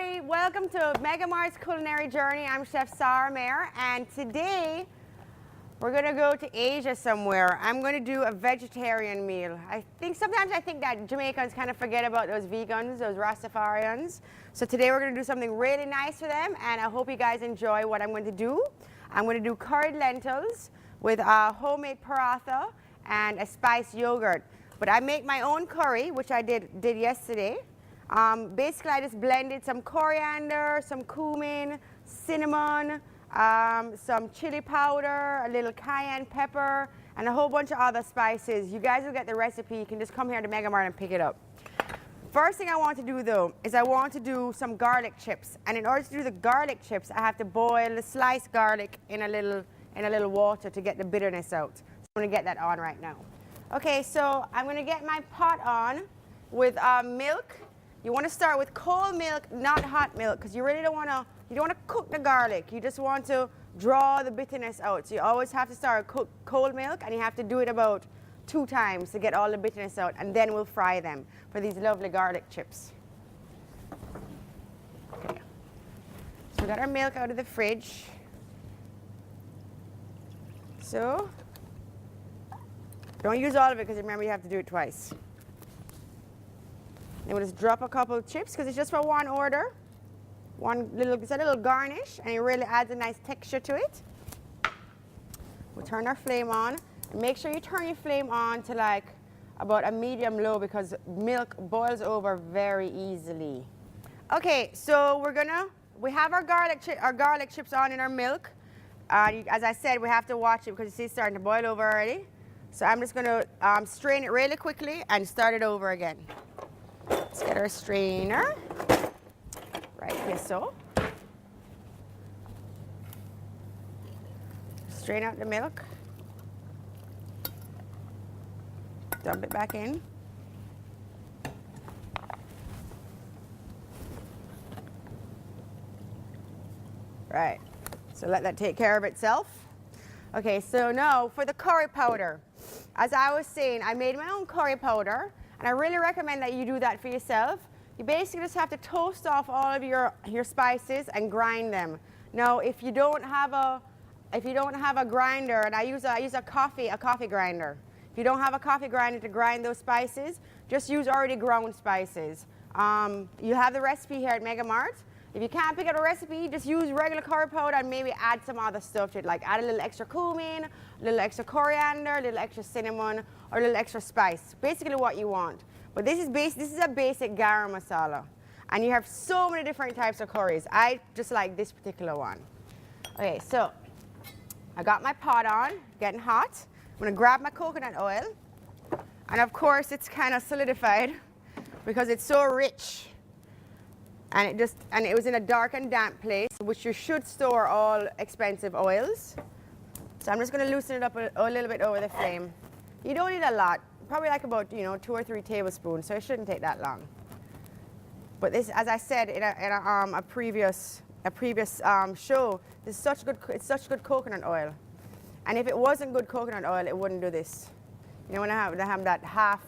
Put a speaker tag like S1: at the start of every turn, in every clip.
S1: everybody, welcome to MegaMart's Culinary Journey. I'm Chef Sarah Mayer, and today we're gonna go to Asia somewhere. I'm gonna do a vegetarian meal. Sometimes I think that Jamaicans kind of forget about those vegans, those Rastafarians. So today we're gonna do something really nice for them, and I hope you guys enjoy what I'm going to do. I'm gonna do curried lentils with a homemade paratha and a spiced yogurt. But I make my own curry, which I did yesterday. Basically, I just blended some coriander, some cumin, cinnamon, some chili powder, a little cayenne pepper, and a whole bunch of other spices. You guys will get the recipe. You can just come here to MegaMart and pick it up. First thing I want to do, though, is I want to do some garlic chips. And in order to do the garlic chips, I have to boil the sliced garlic in a little water to get the bitterness out. So I'm going to get that on right now. Okay, so I'm going to get my pot on with milk. You want to start with cold milk, not hot milk, because you really don't want to cook the garlic. You just want to draw the bitterness out. So you always have to start with cold milk, and you have to do it about 2 times to get all the bitterness out, and then we'll fry them for these lovely garlic chips. Okay. So we got our milk out of the fridge. So don't use all of it, because remember you have to do it twice. Then we'll just drop a couple of chips, because it's just for one order. It's a little garnish, and it really adds a nice texture to it. We'll turn our flame on. And make sure you turn your flame on to like about a medium low, because milk boils over very easily. Okay, so we have our garlic chips on in our milk. As I said, we have to watch it because you see it's starting to boil over already. So I'm just going to strain it really quickly and start it over again. Let's get our strainer right here, so. Strain out the milk. Dump it back in. Right, so let that take care of itself. Okay, so now for the curry powder. As I was saying, I made my own curry powder, and I really recommend that you do that for yourself. You basically just have to toast off all of your spices and grind them. Now, if you don't have a grinder, and I use a coffee grinder. If you don't have a coffee grinder to grind those spices, just use already ground spices. You have the recipe here at MegaMart. If you can't pick up a recipe, just use regular curry powder and maybe add some other stuff to it, like add a little extra cumin, a little extra coriander, a little extra cinnamon, or a little extra spice. Basically what you want. But this is a basic garam masala. And you have so many different types of curries. I just like this particular one. Okay, so I got my pot on, getting hot. I'm going to grab my coconut oil. And of course, it's kind of solidified because it's so rich. And it was in a dark and damp place, which you should store all expensive oils. So I'm just going to loosen it up a little bit over the flame. You don't need a lot, probably like about 2 or 3 tablespoons, so it shouldn't take that long. But this, as I said in a previous show, it's such good coconut oil. And if it wasn't good coconut oil, it wouldn't do this. You know, when I have that half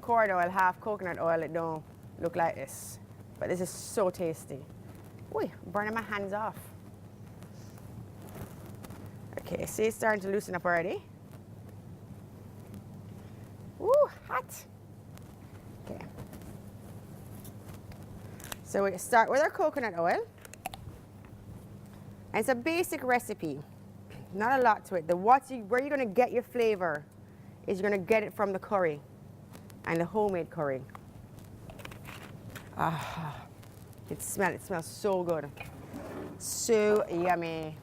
S1: corn oil, half coconut oil, it don't look like this. But this is so tasty. Ooh, I'm burning my hands off. Okay, see, it's starting to loosen up already. Ooh, hot. Okay. So we start with our coconut oil. And it's a basic recipe. Not a lot to it. Where you're going to get your flavor is you're going to get it from the curry and the homemade curry. Ah, it smells so good. So yummy.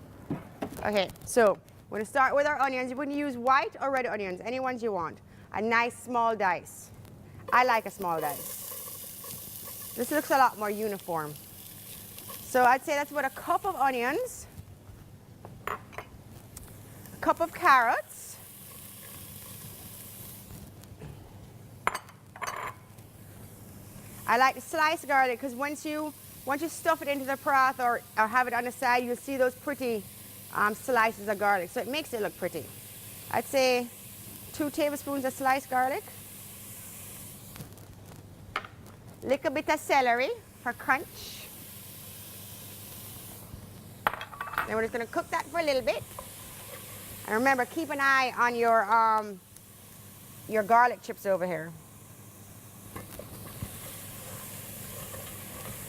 S1: Okay, so we're going to start with our onions. You wouldn't use white or red onions, any ones you want. A nice small dice. I like a small dice. This looks a lot more uniform. So I'd say that's about a cup of onions, a cup of carrots, I like to slice garlic because once you stuff it into the paratha or have it on the side, you'll see those pretty slices of garlic. So it makes it look pretty. I'd say 2 tablespoons of sliced garlic. Little bit of celery for crunch. Then we're just gonna cook that for a little bit. And remember, keep an eye on your garlic chips over here.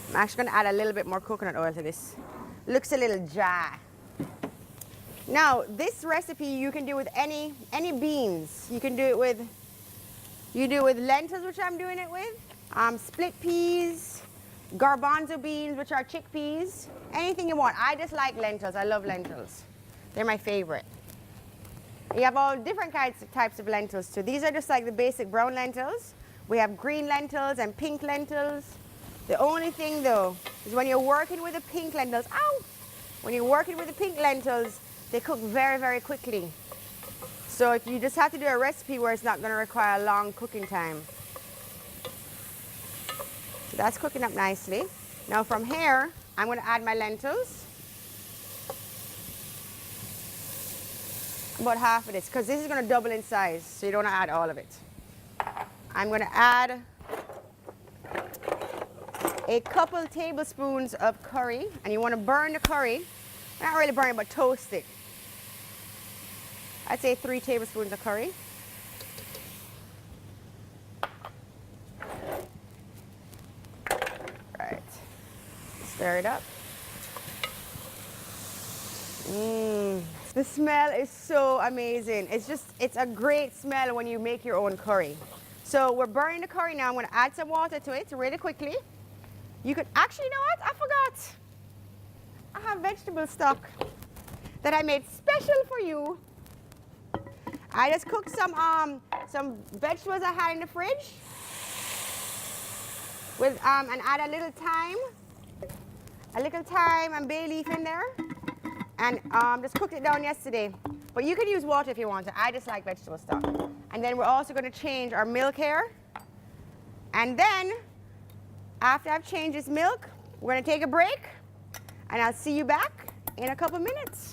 S1: I'm actually gonna add a little bit more coconut oil to this. Looks a little dry. Now, this recipe you can do with any beans. You can do it with lentils, which I'm doing it with, split peas, garbanzo beans, which are chickpeas, anything you want. I just like lentils. I love lentils. They're my favorite. You have all different types of lentils too. These are just like the basic brown lentils. We have green lentils and pink lentils. The only thing though is when you're working with the pink lentils, when you're working with the pink lentils, they cook very, very quickly. So if you just have to do a recipe where it's not going to require a long cooking time. So that's cooking up nicely. Now from here, I'm going to add my lentils. About half of this, because this is going to double in size, so you don't want to add all of it. I'm going to add a couple tablespoons of curry, and you want to burn the curry. Not really burn it, but toast it. I'd say 3 tablespoons of curry. Right. Stir it up. The smell is so amazing. It's a great smell when you make your own curry. So we're burning the curry now. I'm going to add some water to it really quickly. You could, actually, you know what? I forgot. I have vegetable stock that I made special for you. I just cooked some vegetables I had in the fridge with and add a little thyme and bay leaf in there, and just cooked it down yesterday. But you can use water if you want to. I just like vegetable stock. And then we're also going to change our milk here. And then after I've changed this milk, we're going to take a break, and I'll see you back in a couple minutes.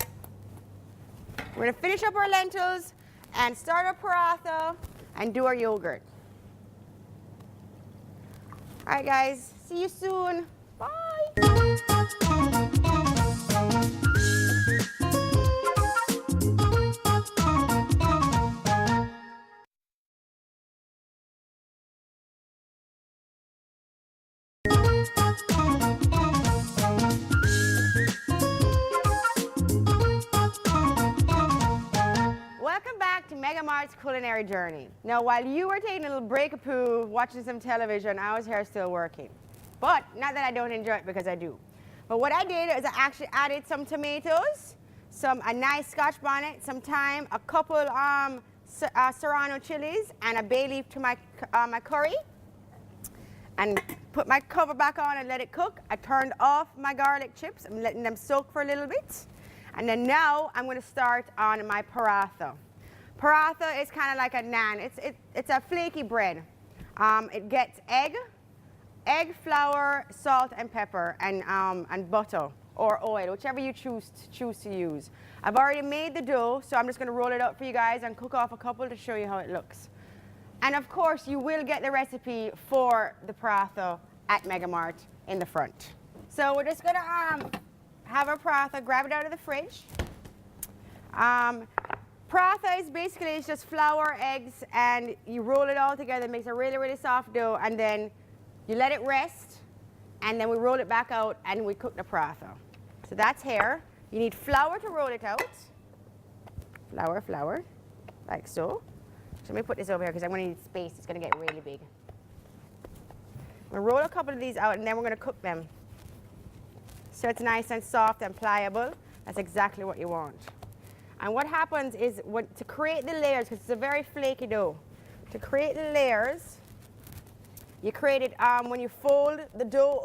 S1: We're going to finish up our lentils and start our paratha and do our yogurt. All right, guys, see you soon. Bye. Welcome back to MegaMart's culinary journey. Now, while you were taking a little break of poo, watching some television, I was here still working. But not that I don't enjoy it, because I do. But what I did is I actually added some tomatoes, a nice scotch bonnet, some thyme, a couple serrano chilies, and a bay leaf to my curry. And put my cover back on and let it cook. I turned off my garlic chips. I'm letting them soak for a little bit. And then now I'm going to start on my paratha. Paratha is kind of like a naan. It's a flaky bread. It gets egg, flour, salt, and pepper, and butter or oil, whichever you choose to use. I've already made the dough, so I'm just going to roll it up for you guys and cook off a couple to show you how it looks. And of course, you will get the recipe for the paratha at MegaMart in the front. So we're just going to have our paratha, grab it out of the fridge. Paratha is basically just flour, eggs, and you roll it all together. It makes a really, really soft dough, and then you let it rest, and then we roll it back out, and we cook the paratha. So that's here. You need flour to roll it out. Flour, like so. So let me put this over here because I'm going to need space. It's going to get really big. I'm going to roll a couple of these out, and then we're going to cook them. So it's nice and soft and pliable. That's exactly what you want. And what happens is to create the layers, because it's a very flaky dough, to create the layers, you create it when you fold the dough